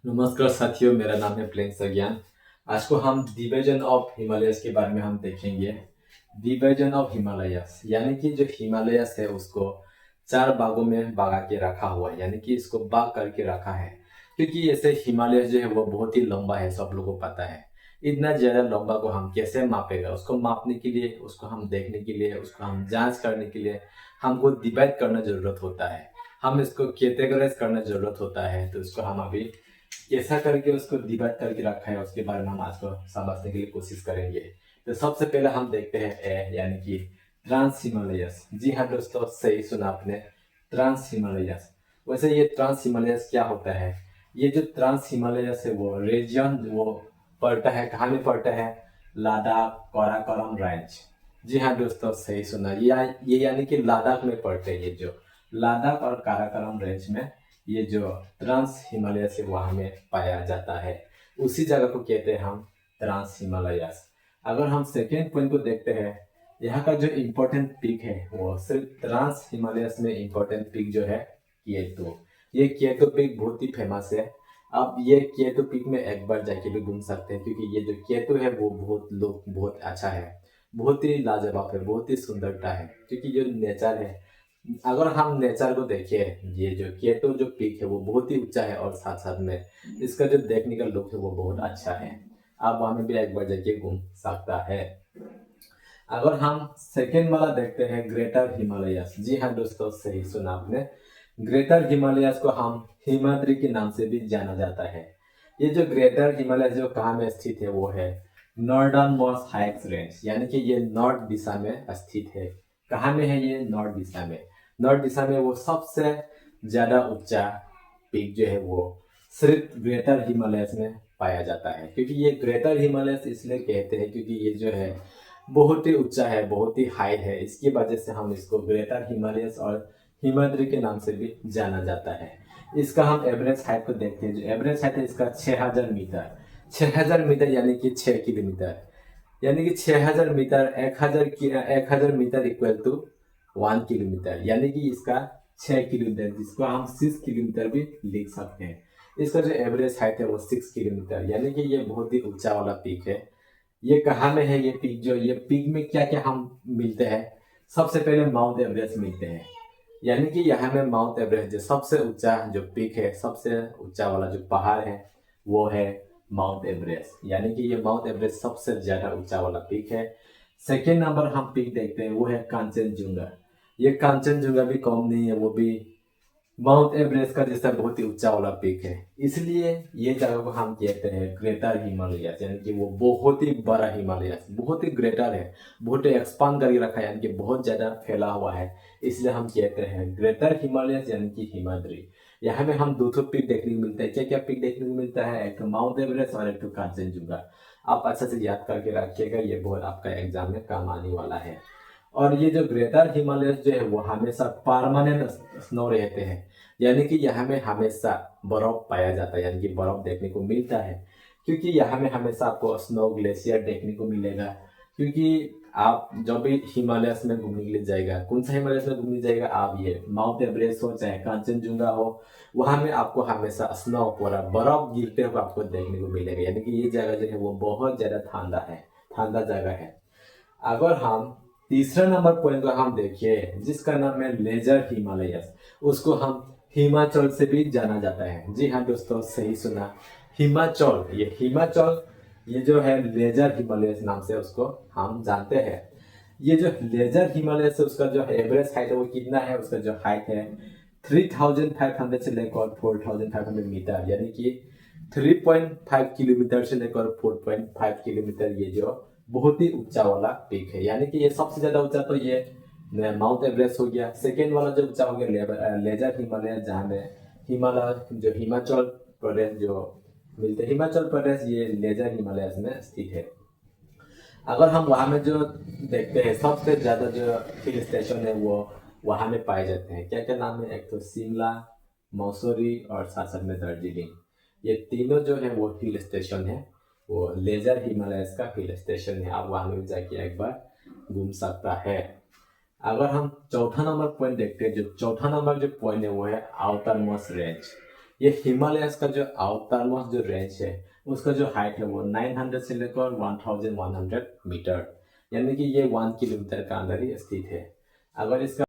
नमस्कार साथियों, मेरा नाम है प्रिंस सज्ञान। आज को हम डिवीजन ऑफ हिमालयस के बारे में हम देखेंगे। डिवीजन ऑफ हिमालयस यानी कि जो हिमालयस है उसको चार भागों में भागा के रखा हुआ है, यानी कि इसको भाग करके रखा है। क्योंकि ऐसे हिमालय जो है वो बहुत ही लंबा है, सब लोगों को पता है। इतना ज्यादा लंबा को हम कैसे मापेगा? उसको मापने के लिए, उसको हम देखने के लिए, उसको हम जांच करने के लिए हमको डिवाइड करना जरूरत होता है। हम इसको कैटेगराइज करना जरूरत होता है। तो इसको हम अभी कैसा करके उसको डिवाइड करके रखा है उसके बारे में हम आज को समझने के लिए कोशिश करेंगे। तो सबसे पहले हम देखते हैं ए यानी कि ट्रांस हिमालयस। जी हाँ दोस्तों, सही सुना आपने, ट्रांस हिमालयस। वैसे ये ट्रांस हिमालयस क्या होता है? ये जो ट्रांस हिमालयस है वो रीजन वो पड़ता है, कहाँ में पड़ता है? लद्दाख काराकोरम रेंज। जी हाँ दोस्तों, सही सुना। ये यानी कि लद्दाख में पड़ते हैं। ये जो लद्दाख और काराकोरम रेंज में ये जो ट्रांस हिमालय से वहां में पाया जाता है, उसी जगह को कहते हैं हम ट्रांस हिमालयस। अगर हम सेकेंड पॉइंट को देखते हैं, यहाँ का जो इम्पोर्टेंट पीक है वो सिर्फ ट्रांस हिमालयस में इम्पोर्टेंट पीक जो है केटू। ये केटू पीक बहुत ही फेमस है। अब ये केटू पीक में एक बार जाके भी घूम सकते हैं, क्योंकि ये जो केटू है वो बहुत अच्छा है, बहुत ही लाजवाब है, बहुत ही सुंदरता है। क्योंकि जो नेचर है, अगर हम नेचर को देखें, ये जो केटो जो पीक है वो बहुत ही ऊंचा है, और साथ साथ में इसका जो देखने का लुक है वो बहुत अच्छा है। आप वहां में भी एक बार जाके घूम सकता है। अगर हम सेकेंड वाला देखते हैं, ग्रेटर हिमालयस। जी हाँ दोस्तों, सही सुना आपने। ग्रेटर हिमालयस को हम हिमाद्री के नाम से भी जाना जाता है। ये जो ग्रेटर हिमालयस जो कहाँ में स्थित है वो है नॉर्दर्न मोस्ट हाइट्स रेंज, यानी कि ये नॉर्थ दिशा में स्थित है। कहाँ में है ये? नॉर्थ दिशा में। नॉर्थ दिशा में वो सबसे ज्यादा ऊंचा पीक जो है वो सिर्फ ग्रेटर हिमालयस में पाया जाता है। क्योंकि ये ग्रेटर हिमालयस इसलिए कहते हैं क्योंकि ये जो है बहुत ही ऊंचा है, बहुत ही हाई है। इसकी वजह से हम इसको ग्रेटर हिमालयस और हिमाद्री के नाम से भी जाना जाता है। इसका हम एवरेज हाइट को देखते हैं। जो एवरेज हाइट है इसका 6000 मीटर। 6000 मीटर यानी कि 6 किलोमीटर। यानी कि 6000 metre, 1000 metre equal to 1 kilometre, यानी कि इसका 6 किलोमीटर, जिसको हम 6 किलोमीटर भी लिख सकते हैं। इसका जो एवरेज हाइट है वो 6 किलोमीटर, यानी कि ये बहुत ही ऊंचा वाला पीक है। ये कहाँ में है? ये पीक जो, ये पीक में क्या क्या हम मिलते हैं? सबसे पहले माउंट एवरेस्ट मिलते हैं। यानी कि यहाँ में माउंट एवरेस्ट जो सबसे ऊंचा जो पीक है, सबसे ऊंचा वाला जो पहाड़ है वो है माउंट एवरेस्ट। यानी कि ये माउंट एवरेस्ट सबसे ज्यादा ऊंचा वाला पीक है। सेकेंड नंबर हम पीक देखते हैं वो है कांचनजुंगा। ये कांचनजुंगा भी कम नहीं है, वो भी माउंट एवरेस्ट का जैसा बहुत ही ऊंचा वाला पीक है। इसलिए ये जगह को हम कहते हैं ग्रेटर हिमालयस, यानी कि वो बहुत ही बड़ा हिमालयस, बहुत ही ग्रेटर है, बहुत ही एक्सपांड करके रखा है, यानी कि बहुत ज्यादा फैला हुआ है। इसलिए हम कहते हैं ग्रेटर हिमालयस यानी कि हिमाद्री। यहाँ में हम दो पीक देखने को मिलता है। क्या क्या पीक देखने को मिलता है? एक तो माउंट एवरेस्ट और एक तो कांचनजुंगा। आप अच्छे से याद करके रखिएगा, ये बहुत आपका एग्जाम में काम आने वाला है। और ये जो ग्रेटर हिमालयस जो है वो हमेशा परमानेंट स्नो रहते हैं, यानी कि यहाँ में हमेशा बर्फ पाया जाता है, यानी कि बर्फ देखने को मिलता है। क्योंकि यहाँ में हमेशा आपको स्नो ग्लेशियर देखने को मिलेगा। क्योंकि आप जब भी हिमालयस में घूमने के लिए जाएगा, कौन सा हिमालयस में घूमने जाएगा आप? ये माउंट एवरेस्ट हो चाहे कांचनजुंगा हो, वहां में आपको हमेशा स्नो पूरा बर्फ गिरते हुए आपको देखने को मिलेगा। यानी कि ये जगह जो है वो बहुत ज्यादा ठंडा है, ठंडा जगह है। अगर हम तीसरा नंबर पॉइंट को हम देखिए, जिसका नाम है लेजर हिमालयस, उसको हम हिमाचल से भी जाना जाता है। जी हाँ दोस्तों, सही सुना, हिमाचल। ये हिमाचल, ये जो है लेजर हिमालयस नाम से उसको हम जानते हैं। ये जो लेजर हिमालयस है उसका जो एवरेज हाइट है वो कितना है? उसका जो हाइट है 3500 से लेकर 4500 मीटर, यानी कि 3.5 किलोमीटर से लेकर 4.5 किलोमीटर। ये जो बहुत ही ऊंचा वाला पीक है, यानी कि ये सबसे ज्यादा ऊंचा तो ये माउंट एवरेस्ट हो गया। सेकेंड वाला जो ऊंचा हो गया लेजर हिमालय, जहाँ में हिमालय जो हिमाचल प्रदेश जो मिलते हैं, हिमाचल प्रदेश ये लेजर हिमालय में स्थित है। अगर हम वहाँ में जो देखते हैं, सबसे ज्यादा जो हिल स्टेशन है वो वहाँ में पाए जाते हैं। क्या क्या नाम है? एक तो शिमला, मसूरी और साथ साथ में दार्जिलिंग। ये तीनों जो है वो हिल स्टेशन है, वो लेजर हिमालयस का हिल स्टेशन है। आप वहाँ में भी जाके एक बार घूम सकता है। अगर हम चौथा नंबर पॉइंट देखते हैं, जो चौथा नंबर जो पॉइंट है वो है आउटर मोस्ट रेंज। ये हिमालयस का जो आउटर मोस्ट जो रेंज है उसका जो हाइट है वो 900 से लेकर 1100 मीटर, यानी कि ये 1 किलोमीटर का अंदर ही स्थित है। अगर इसका